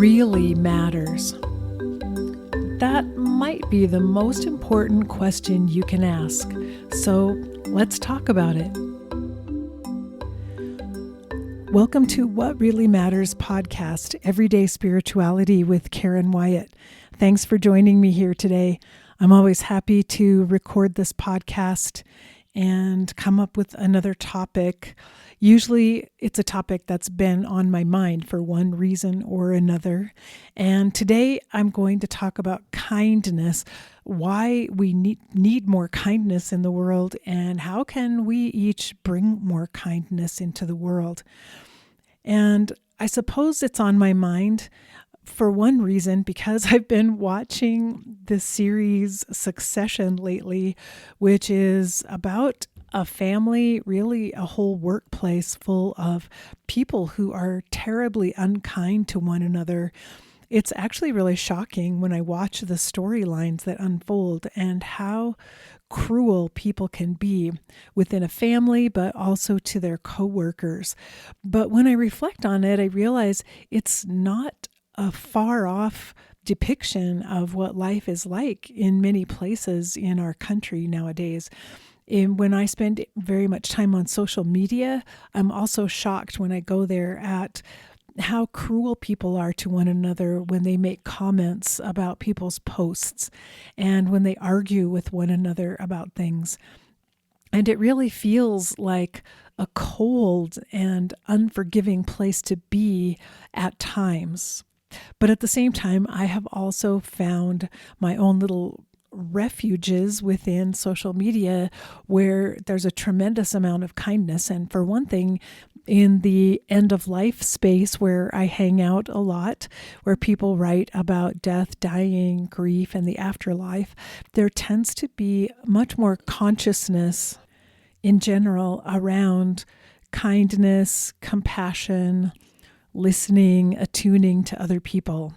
really matters? That might be the most important question you can ask. So let's talk about it. Welcome to What Really Matters podcast, Everyday Spirituality with Karen Wyatt. Thanks for joining me here today. I'm always happy to record this podcast and come up with another topic. Usually it's a topic that's been on my mind for one reason or another. And today I'm going to talk about kindness, why we need more kindness in the world, and how can we each bring more kindness into the world. And I suppose it's on my mind for one reason, because I've been watching this series Succession lately, which is about a family, really a whole workplace full of people who are terribly unkind to one another. It's actually really shocking when I watch the storylines that unfold and how cruel people can be within a family, but also to their coworkers. But when I reflect on it, I realize it's not a far off depiction of what life is like in many places in our country nowadays. When I spend very much time on social media, I'm also shocked when I go there at how cruel people are to one another when they make comments about people's posts and when they argue with one another about things. And it really feels like a cold and unforgiving place to be at times. But at the same time, I have also found my own little refuges within social media where there's a tremendous amount of kindness. And for one thing, in the end of life space where I hang out a lot, where people write about death, dying, grief, and the afterlife, there tends to be much more consciousness in general around kindness, compassion, listening, attuning to other people.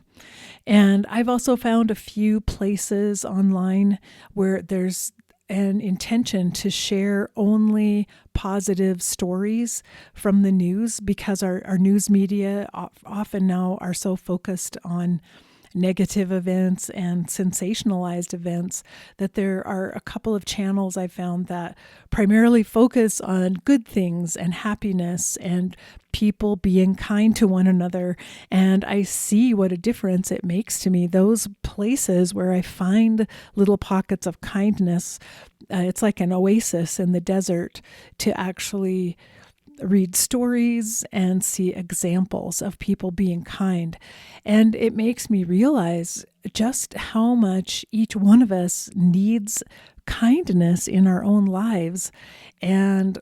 And I've also found a few places online where there's an intention to share only positive stories from the news, because our news media often now are so focused on negative events and sensationalized events that there are a couple of channels I found that primarily focus on good things and happiness and people being kind to one another. And I see what a difference it makes to me. Those places where I find little pockets of kindness, it's like an oasis in the desert to actually read stories and see examples of people being kind. And it makes me realize just how much each one of us needs kindness in our own lives, and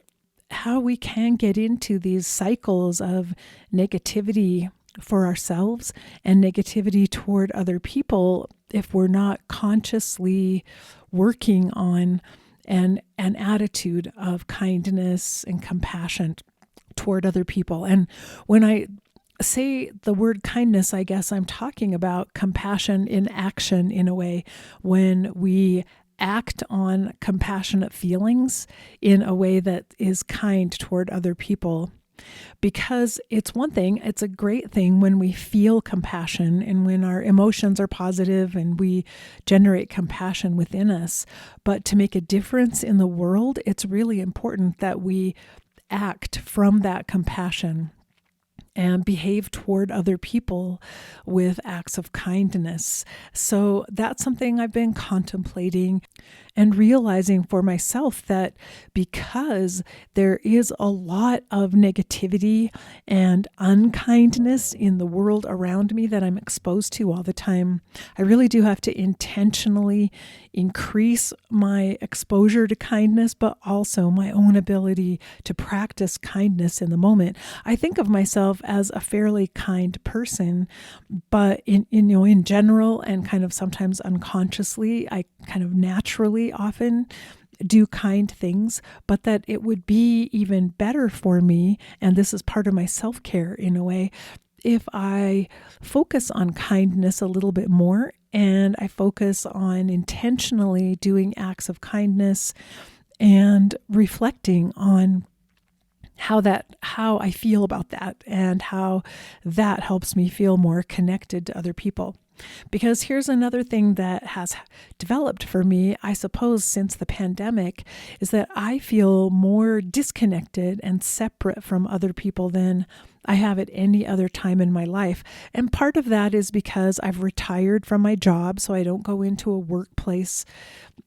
how we can get into these cycles of negativity for ourselves and negativity toward other people if we're not consciously working on an attitude of kindness and compassion toward other people. And when I say the word kindness, I guess I'm talking about compassion in action in a way, when we act on compassionate feelings in a way that is kind toward other people. Because it's one thing, it's a great thing when we feel compassion and when our emotions are positive and we generate compassion within us. But to make a difference in the world, it's really important that we act from that compassion and behave toward other people with acts of kindness. So that's something I've been contemplating and realizing for myself, that because there is a lot of negativity and unkindness in the world around me that I'm exposed to all the time, I really do have to intentionally increase my exposure to kindness, but also my own ability to practice kindness in the moment. I think of myself as a fairly kind person, but in general, and kind of sometimes unconsciously, I kind of naturally often do kind things, but that it would be even better for me, and this is part of my self-care in a way, if I focus on kindness a little bit more, and I focus on intentionally doing acts of kindness and reflecting on how I feel about that and how that helps me feel more connected to other people. Because here's another thing that has developed for me, I suppose, since the pandemic, is that I feel more disconnected and separate from other people than I have at any other time in my life. And part of that is because I've retired from my job, so I don't go into a workplace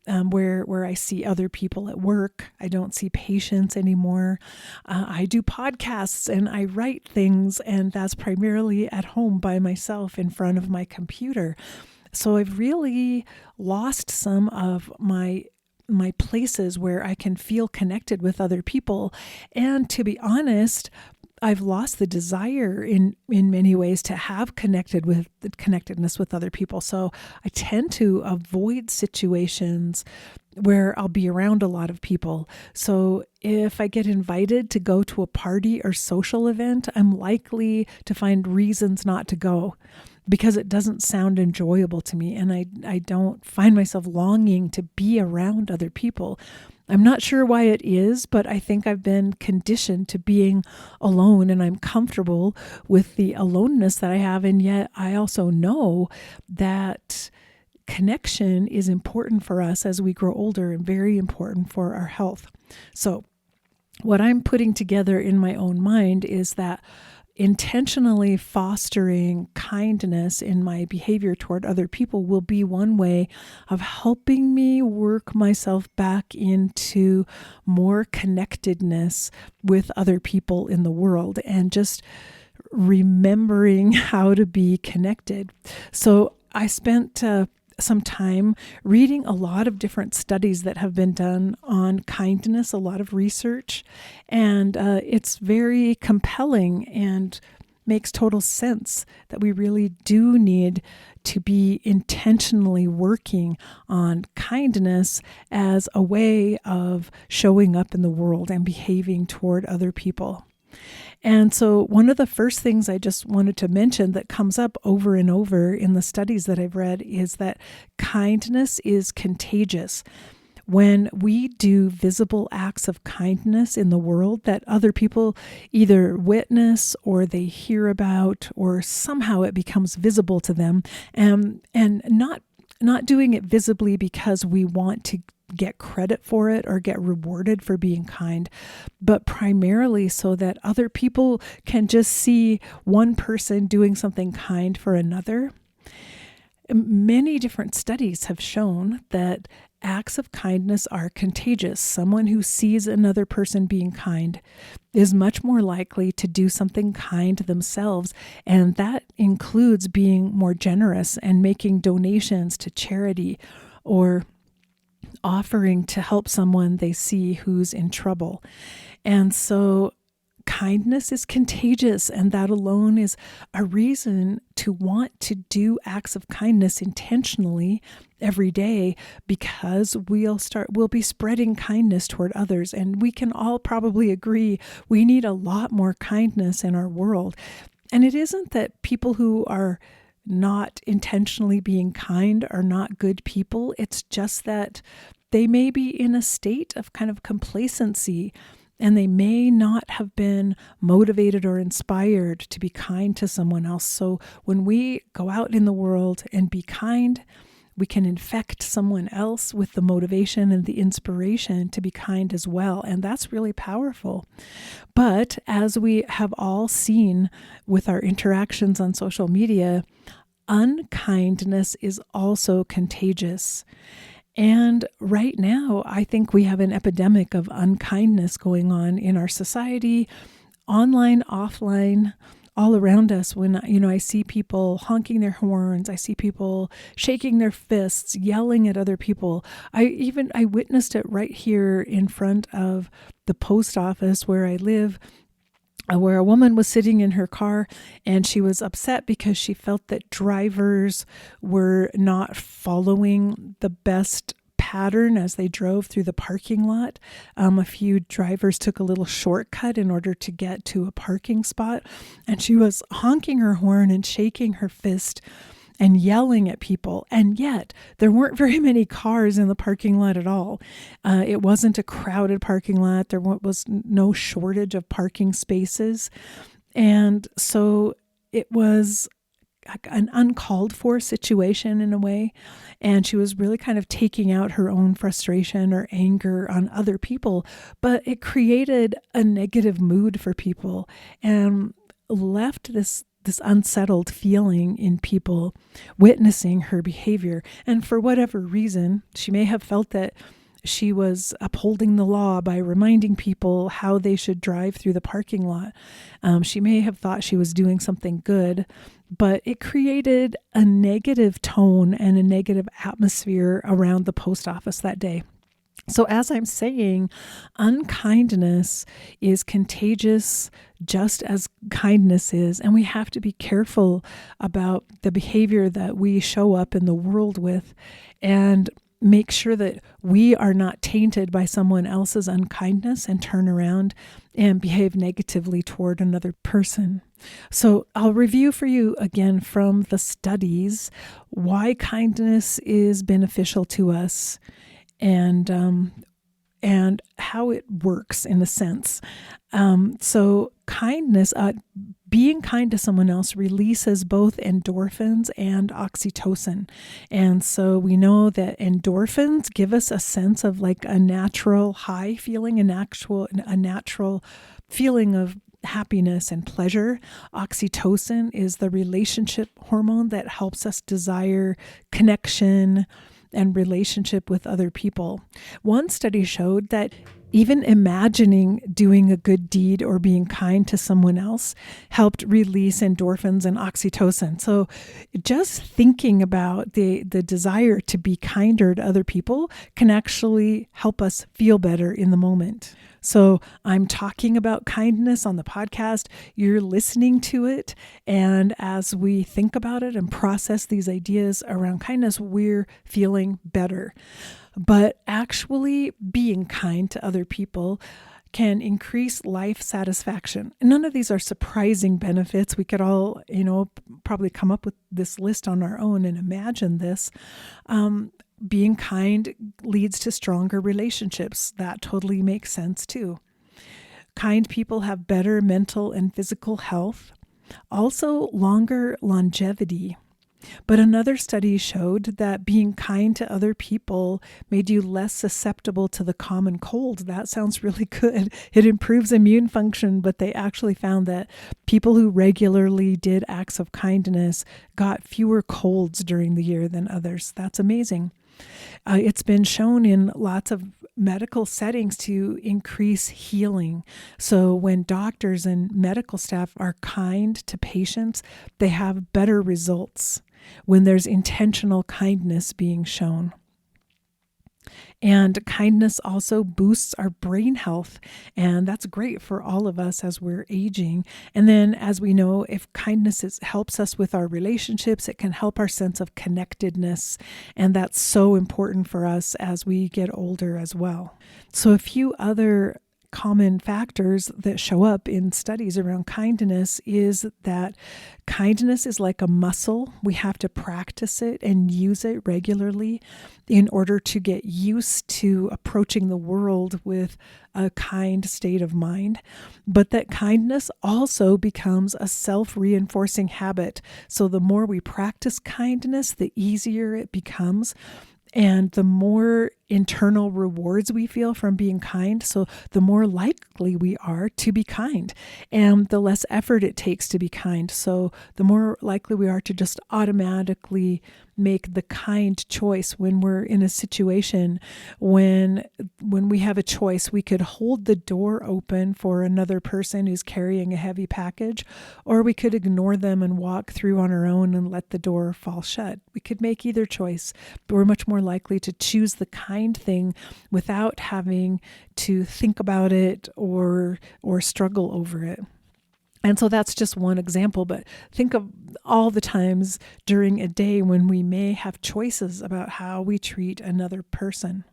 where I see other people at work. I don't see patients anymore. I do podcasts and I write things, and that's primarily at home by myself in front of my computer. So I've really lost some of my places where I can feel connected with other people. And to be honest, I've lost the desire in many ways to have connectedness with other people. So I tend to avoid situations where I'll be around a lot of people. So if I get invited to go to a party or social event, I'm likely to find reasons not to go because it doesn't sound enjoyable to me. And I don't find myself longing to be around other people. I'm not sure why it is, but I think I've been conditioned to being alone, and I'm comfortable with the aloneness that I have. And yet I also know that connection is important for us as we grow older and very important for our health. So what I'm putting together in my own mind is that intentionally fostering kindness in my behavior toward other people will be one way of helping me work myself back into more connectedness with other people in the world and just remembering how to be connected. So I spent some time reading a lot of different studies that have been done on kindness, a lot of research, and it's very compelling and makes total sense that we really do need to be intentionally working on kindness as a way of showing up in the world and behaving toward other people. And so one of the first things I just wanted to mention that comes up over and over in the studies that I've read is that kindness is contagious. When we do visible acts of kindness in the world that other people either witness or they hear about, or somehow it becomes visible to them, and not doing it visibly because we want to get credit for it or get rewarded for being kind, but primarily so that other people can just see one person doing something kind for another. Many different studies have shown that acts of kindness are contagious. Someone who sees another person being kind is much more likely to do something kind themselves, and that includes being more generous and making donations to charity or offering to help someone they see who's in trouble. And so kindness is contagious, and that alone is a reason to want to do acts of kindness intentionally every day, because we'll be spreading kindness toward others. And we can all probably agree we need a lot more kindness in our world. And it isn't that people who are not intentionally being kind are not good people. It's just that they may be in a state of kind of complacency, and they may not have been motivated or inspired to be kind to someone else. So when we go out in the world and be kind, we can infect someone else with the motivation and the inspiration to be kind as well. And that's really powerful. But as we have all seen with our interactions on social media, unkindness is also contagious. And right now, I think we have an epidemic of unkindness going on in our society, online, offline, all around us. When, I see people honking their horns, I see people shaking their fists, yelling at other people. I witnessed it right here in front of the post office where I live, where a woman was sitting in her car and she was upset because she felt that drivers were not following the best pattern as they drove through the parking lot. A few drivers took a little shortcut in order to get to a parking spot, and she was honking her horn and shaking her fist and yelling at people. And yet there weren't very many cars in the parking lot at all. It wasn't a crowded parking lot. There was no shortage of parking spaces. And so it was an uncalled for situation in a way. And she was really kind of taking out her own frustration or anger on other people. But it created a negative mood for people and left this unsettled feeling in people witnessing her behavior. And for whatever reason, she may have felt that she was upholding the law by reminding people how they should drive through the parking lot. She may have thought she was doing something good, but it created a negative tone and a negative atmosphere around the post office that day. So as I'm saying, unkindness is contagious just as kindness is, and we have to be careful about the behavior that we show up in the world with and make sure that we are not tainted by someone else's unkindness and turn around and behave negatively toward another person. So I'll review for you again from the studies why kindness is beneficial to us and how it works in a sense. So kindness, being kind to someone else releases both endorphins and oxytocin. And so we know that endorphins give us a sense of like a natural high feeling, a natural feeling of happiness and pleasure. Oxytocin is the relationship hormone that helps us desire connection and relationship with other people. One study showed that even imagining doing a good deed or being kind to someone else helped release endorphins and oxytocin. So just thinking about the desire to be kinder to other people can actually help us feel better in the moment. So I'm talking about kindness on the podcast. You're listening to it. And as we think about it and process these ideas around kindness, we're feeling better. But actually being kind to other people can increase life satisfaction. And none of these are surprising benefits. We could all, probably come up with this list on our own and imagine this. Being kind leads to stronger relationships. That totally makes sense too. Kind people have better mental and physical health, also longer longevity. But another study showed that being kind to other people made you less susceptible to the common cold. That sounds really good. It improves immune function, but they actually found that people who regularly did acts of kindness got fewer colds during the year than others. That's amazing. It's been shown in lots of medical settings to increase healing. So when doctors and medical staff are kind to patients, they have better results when there's intentional kindness being shown. And kindness also boosts our brain health, and that's great for all of us as we're aging. And then, as we know, if kindness helps us with our relationships, it can help our sense of connectedness, and that's so important for us as we get older as well. So a few other common factors that show up in studies around kindness is that kindness is like a muscle. We have to practice it and use it regularly in order to get used to approaching the world with a kind state of mind. But that kindness also becomes a self-reinforcing habit. So the more we practice kindness, the easier it becomes. And the more internal rewards we feel from being kind, so the more likely we are to be kind, and the less effort it takes to be kind. So the more likely we are to just automatically make the kind choice when we're in a situation when we have a choice. We could hold the door open for another person who's carrying a heavy package, or we could ignore them and walk through on our own and let the door fall shut. We could make either choice, but we're much more likely to choose the kind thing without having to think about it or struggle over it. And so that's just one example, but think of all the times during a day when we may have choices about how we treat another person.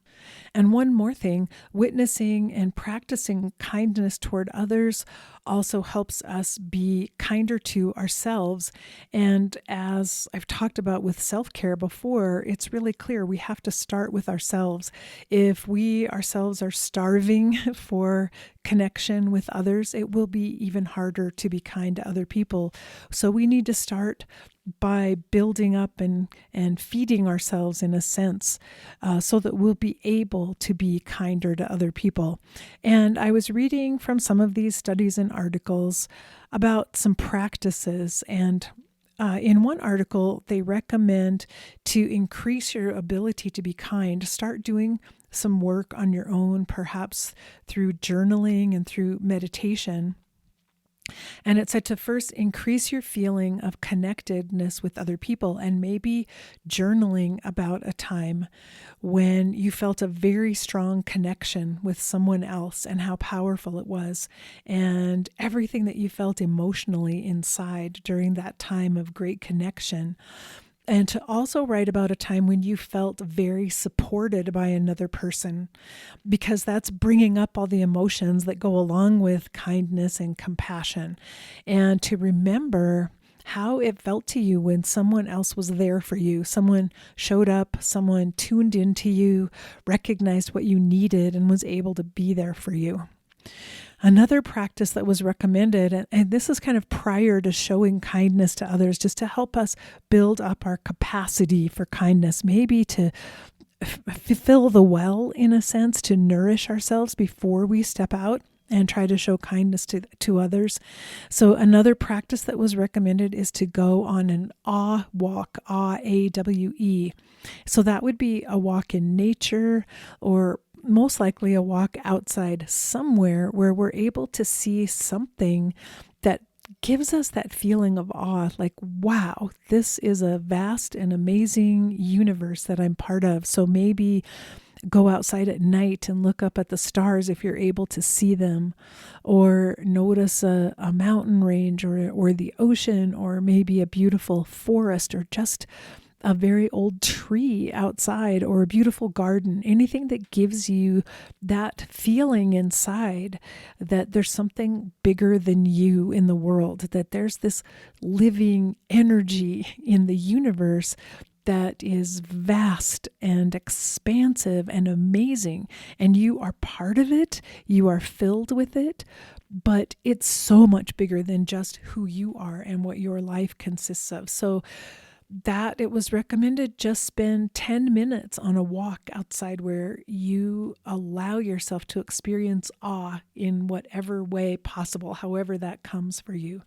And one more thing, witnessing and practicing kindness toward others also helps us be kinder to ourselves. And as I've talked about with self-care before, it's really clear we have to start with ourselves. If we ourselves are starving for connection with others, it will be even harder to be kind to other people. So we need to start by building up and feeding ourselves in a sense, so that we'll be able to be kinder to other people. And I was reading from some of these studies and articles about some practices, and in one article, they recommend to increase your ability to be kind, start doing some work on your own, perhaps through journaling and through meditation. And it said to first increase your feeling of connectedness with other people, and maybe journaling about a time when you felt a very strong connection with someone else and how powerful it was, and everything that you felt emotionally inside during that time of great connection. And to also write about a time when you felt very supported by another person, because that's bringing up all the emotions that go along with kindness and compassion. And to remember how it felt to you when someone else was there for you. Someone showed up, someone tuned into you, recognized what you needed, and was able to be there for you. Another practice that was recommended, and this is kind of prior to showing kindness to others, just to help us build up our capacity for kindness, maybe to fill the well in a sense, to nourish ourselves before we step out and try to show kindness to others. So another practice that was recommended is to go on an awe walk, AWE. So that would be a walk in nature, or most likely a walk outside somewhere where we're able to see something that gives us that feeling of awe, like, wow, this is a vast and amazing universe that I'm part of. So maybe go outside at night and look up at the stars if you're able to see them, or notice a mountain range or the ocean, or maybe a beautiful forest, or just a very old tree outside, or a beautiful garden, anything that gives you that feeling inside that there's something bigger than you in the world, that there's this living energy in the universe that is vast and expansive and amazing, and you are part of it, you are filled with it, but it's so much bigger than just who you are and what your life consists of. So that it was recommended just spend 10 minutes on a walk outside where you allow yourself to experience awe in whatever way possible, however that comes for you.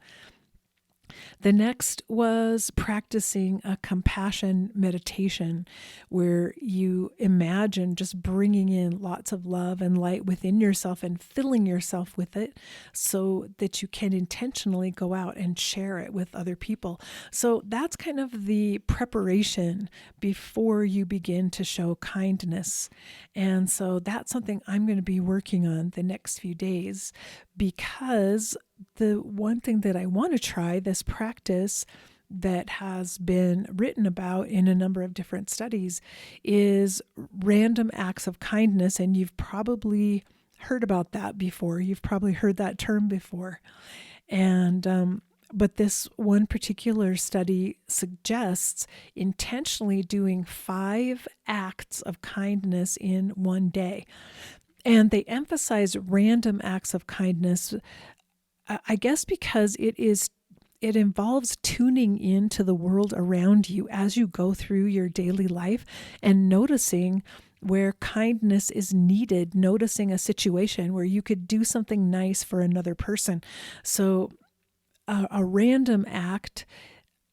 The next was practicing a compassion meditation where you imagine just bringing in lots of love and light within yourself and filling yourself with it so that you can intentionally go out and share it with other people. So that's kind of the preparation before you begin to show kindness. And so that's something I'm going to be working on the next few days, because the one thing that I want to try, this practice that has been written about in a number of different studies, is random acts of kindness. And you've probably heard about that before. You've probably heard that term before. And but this one particular study suggests intentionally doing 5 acts of kindness in one day. And they emphasize random acts of kindness, I guess because it involves tuning into the world around you as you go through your daily life and noticing where kindness is needed, noticing a situation where you could do something nice for another person. So a random act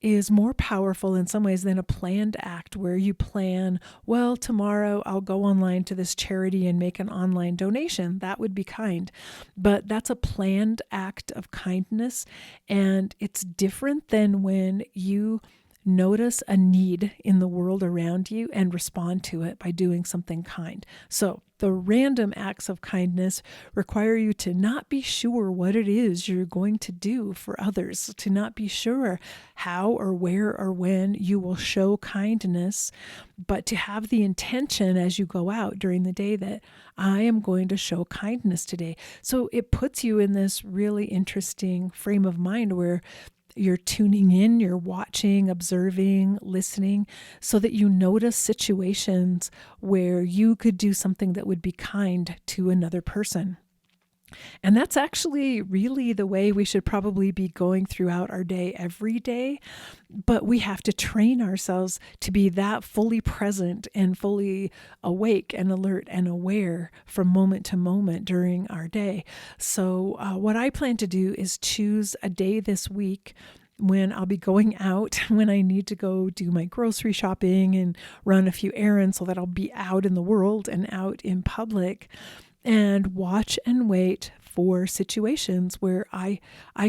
is more powerful in some ways than a planned act where you plan, well, tomorrow I'll go online to this charity and make an online donation. That would be kind. But that's a planned act of kindness. And it's different than when you notice a need in the world around you and respond to it by doing something kind. So the random acts of kindness require you to not be sure what it is you're going to do for others, to not be sure how or where or when you will show kindness, but to have the intention as you go out during the day that I am going to show kindness today. So it puts you in this really interesting frame of mind where you're tuning in, you're watching, observing, listening, so that you notice situations where you could do something that would be kind to another person. And that's actually really the way we should probably be going throughout our day every day. But we have to train ourselves to be that fully present and fully awake and alert and aware from moment to moment during our day. So what I plan to do is choose a day this week when I'll be going out, when I need to go do my grocery shopping and run a few errands so that I'll be out in the world and out in public, and watch and wait for situations where I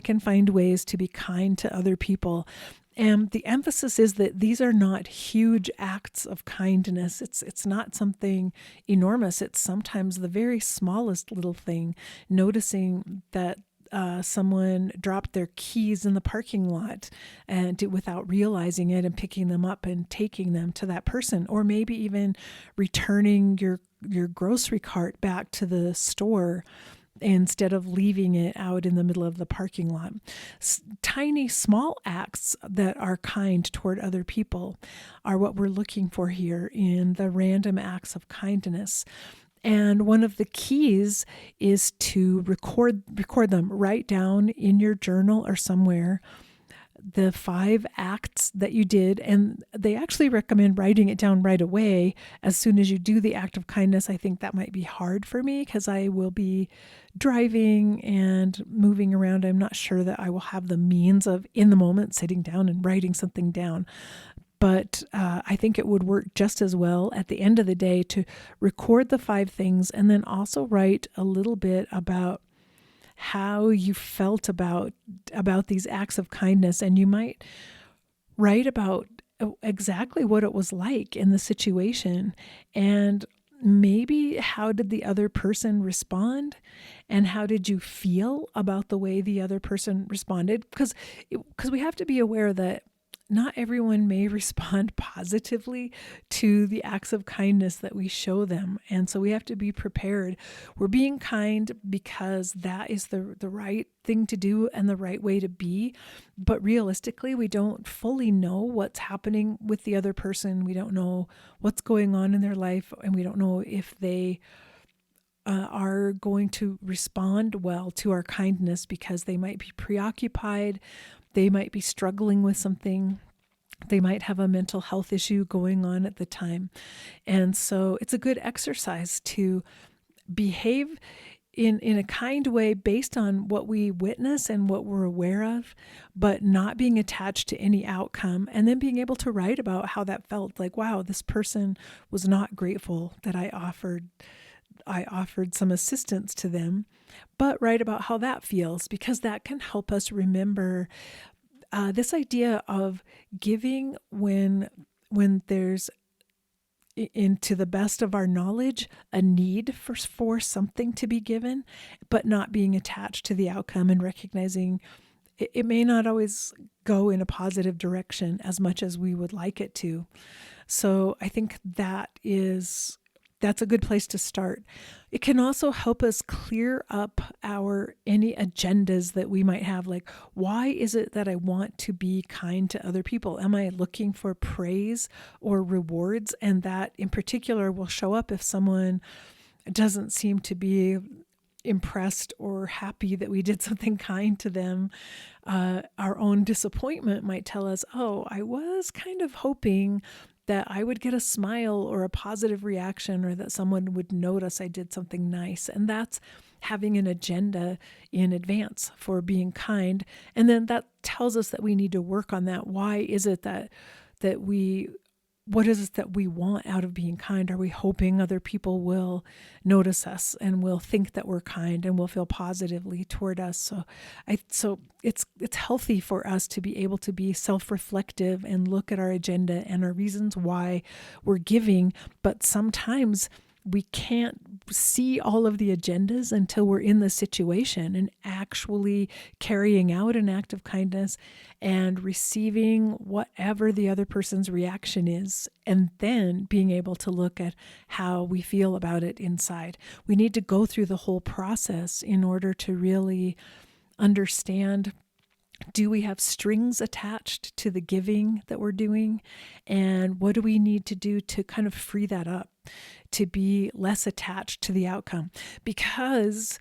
can find ways to be kind to other people. And the emphasis is that these are not huge acts of kindness. It's not something enormous. It's sometimes the very smallest little thing, noticing that someone dropped their keys in the parking lot and without realizing it, and picking them up and taking them to that person, or maybe even returning your grocery cart back to the store instead of leaving it out in the middle of the parking lot. Tiny, small acts that are kind toward other people are what we're looking for here in the random acts of kindness. And one of the keys is to record them. Write down in your journal or somewhere the 5 acts that you did. And they actually recommend writing it down right away as soon as you do the act of kindness. I think that might be hard for me because I will be driving and moving around. I'm not sure that I will have the means of, in the moment, sitting down and writing something down. But I think it would work just as well at the end of the day to record the 5 things and then also write a little bit about how you felt about these acts of kindness. And you might write about exactly what it was like in the situation, and maybe how did the other person respond, and how did you feel about the way the other person responded? Because we have to be aware that not everyone may respond positively to the acts of kindness that we show them. And so we have to be prepared. We're being kind because that is the right thing to do and the right way to be. But realistically, we don't fully know what's happening with the other person. We don't know what's going on in their life, and we don't know if they are going to respond well to our kindness because they might be preoccupied. They might be struggling with something. They might have a mental health issue going on at the time. And so it's a good exercise to behave in a kind way based on what we witness and what we're aware of, but not being attached to any outcome, and then being able to write about how that felt. Like, wow, this person was not grateful that I offered some assistance to them, but write about how that feels, because that can help us remember this idea of giving when there's, to the best of our knowledge, a need for something to be given, but not being attached to the outcome, and recognizing it may not always go in a positive direction as much as we would like it to. So I think that's a good place to start. It can also help us clear up any agendas that we might have. Like, why is it that I want to be kind to other people? Am I looking for praise or rewards? And that in particular will show up if someone doesn't seem to be impressed or happy that we did something kind to them. Our own disappointment might tell us, oh, I was kind of hoping that I would get a smile or a positive reaction, or that someone would notice I did something nice. And that's having an agenda in advance for being kind. And then that tells us that we need to work on that. Why is it that we what is it that we want out of being kind? Are we hoping other people will notice us and will think that we're kind and will feel positively toward us? So it's healthy for us to be able to be self-reflective and look at our agenda and our reasons why we're giving, but sometimes we can't see all of the agendas until we're in the situation and actually carrying out an act of kindness and receiving whatever the other person's reaction is, and then being able to look at how we feel about it inside. We need to go through the whole process in order to really understand, do we have strings attached to the giving that we're doing? And what do we need to do to kind of free that up, to be less attached to the outcome? Because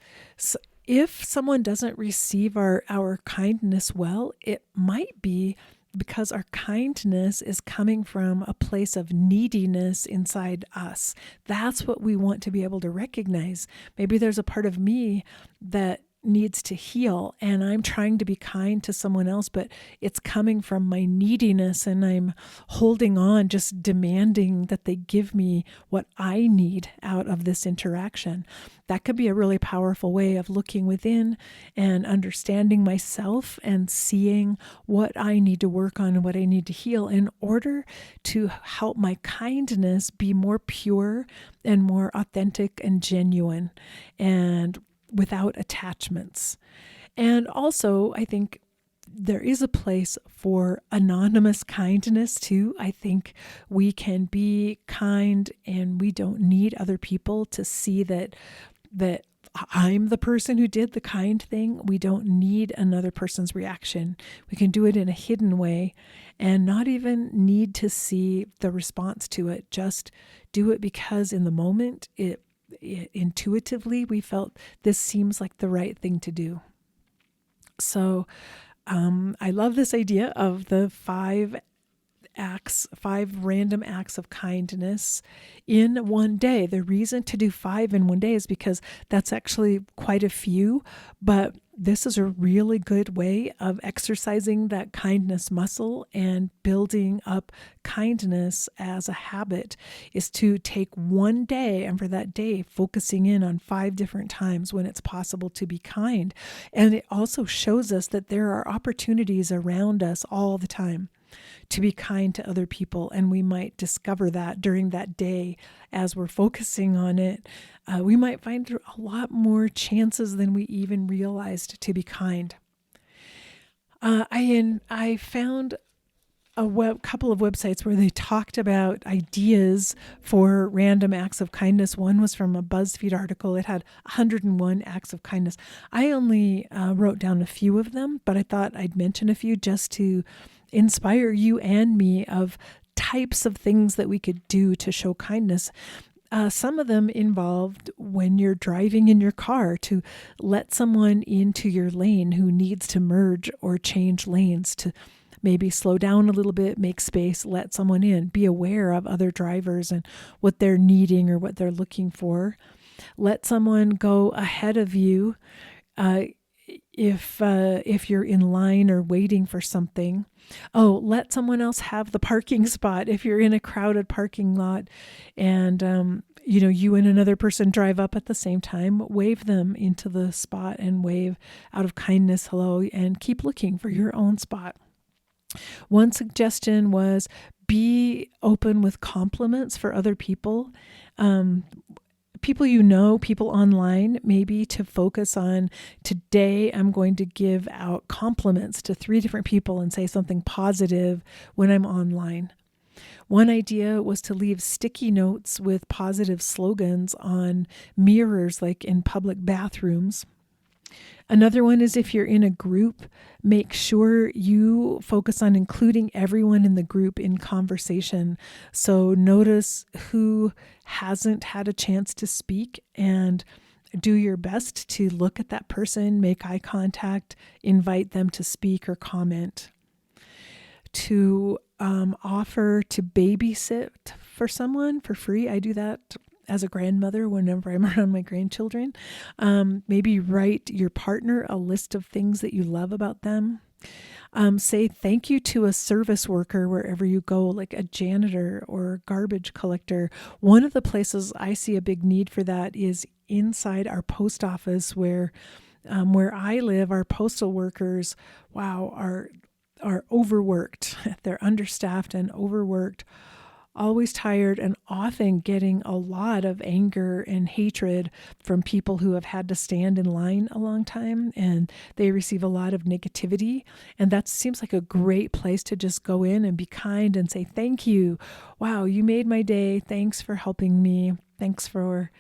if someone doesn't receive our kindness well, it might be because our kindness is coming from a place of neediness inside us. That's what we want to be able to recognize. Maybe there's a part of me that needs to heal, and I'm trying to be kind to someone else, but it's coming from my neediness, and I'm holding on, just demanding that they give me what I need out of this interaction. That could be a really powerful way of looking within and understanding myself and seeing what I need to work on and what I need to heal in order to help my kindness be more pure and more authentic and genuine, and without attachments. And also, I think there is a place for anonymous kindness too. I think we can be kind and we don't need other people to see that I'm the person who did the kind thing. We don't need another person's reaction. We can do it in a hidden way and not even need to see the response to it. Just do it because in the moment intuitively we felt this seems like the right thing to do. So I love this idea of the 5 random acts of kindness in one day. The reason to do 5 in one day is because that's actually quite a few, but this is a really good way of exercising that kindness muscle and building up kindness as a habit, is to take one day and for that day focusing in on 5 different times when it's possible to be kind. And it also shows us that there are opportunities around us all the time to be kind to other people, and we might discover that during that day as we're focusing on it. We might find a lot more chances than we even realized to be kind. I found a couple of websites where they talked about ideas for random acts of kindness. One was from a BuzzFeed article. It had 101 acts of kindness. I only wrote down a few of them, but I thought I'd mention a few just to inspire you and me of types of things that we could do to show kindness. Some of them involved when you're driving in your car to let someone into your lane who needs to merge or change lanes, to maybe slow down a little bit, make space, let someone in, be aware of other drivers and what they're needing or what they're looking for. Let someone go ahead of you if you're in line or waiting for something. Oh, let someone else have the parking spot if you're in a crowded parking lot and you and another person drive up at the same time. Wave them into the spot and wave out of kindness hello, and keep looking for your own spot. One suggestion was be open with compliments for other people. People people online, maybe to focus on, today I'm going to give out compliments to 3 different people and say something positive when I'm online. One idea was to leave sticky notes with positive slogans on mirrors, like in public bathrooms. Another one is, if you're in a group, make sure you focus on including everyone in the group in conversation. So notice who hasn't had a chance to speak and do your best to look at that person, make eye contact, invite them to speak or comment. To offer to babysit for someone for free. I do that as a grandmother whenever I'm around my grandchildren. Maybe write your partner a list of things that you love about them. Say thank you to a service worker wherever you go, like a janitor or a garbage collector. One of the places I see a big need for that is inside our post office, where I live. Our postal workers, wow, are overworked. They're understaffed and overworked, always tired, and often getting a lot of anger and hatred from people who have had to stand in line a long time, and they receive a lot of negativity. And that seems like a great place to just go in and be kind and say, thank you. Wow, you made my day. Thanks for helping me. Thanks for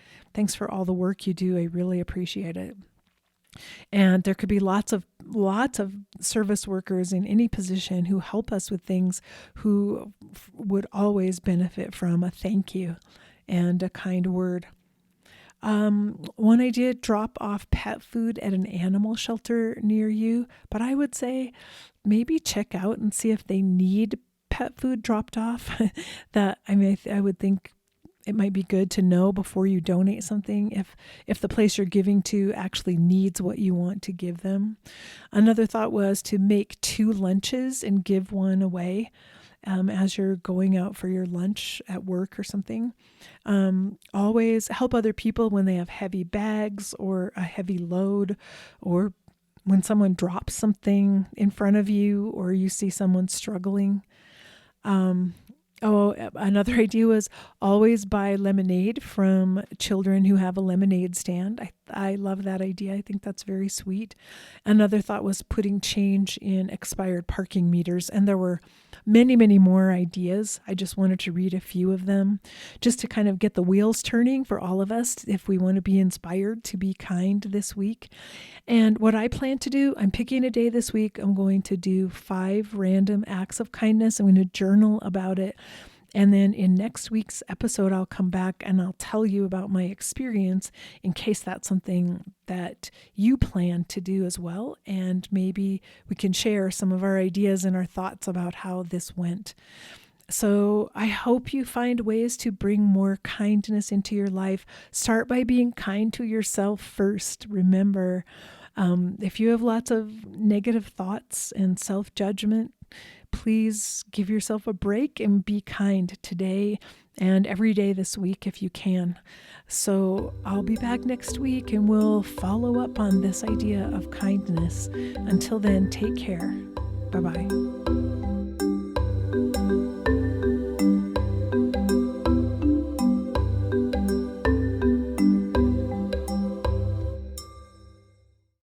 all the work you do. I really appreciate it. And there could be lots of service workers in any position who help us with things, who would always benefit from a thank you and a kind word. One idea: drop off pet food at an animal shelter near you. But I would say maybe check out and see if they need pet food dropped off. I would think it might be good to know before you donate something if the place you're giving to actually needs what you want to give them. Another thought was to make 2 lunches and give one away as you're going out for your lunch at work or something. Always help other people when they have heavy bags or a heavy load, or when someone drops something in front of you or you see someone struggling. Another idea was always buy lemonade from children who have a lemonade stand. I love that idea. I think that's very sweet. Another thought was putting change in expired parking meters. And there were many, many more ideas. I just wanted to read a few of them just to kind of get the wheels turning for all of us if we want to be inspired to be kind this week. And what I plan to do, I'm picking a day this week. I'm going to do 5 random acts of kindness. I'm going to journal about it. And then in next week's episode, I'll come back and I'll tell you about my experience in case that's something that you plan to do as well. And maybe we can share some of our ideas and our thoughts about how this went. So I hope you find ways to bring more kindness into your life. Start by being kind to yourself first. Remember, if you have lots of negative thoughts and self-judgment, please give yourself a break and be kind today and every day this week if you can. So I'll be back next week and we'll follow up on this idea of kindness. Until then, take care. Bye-bye.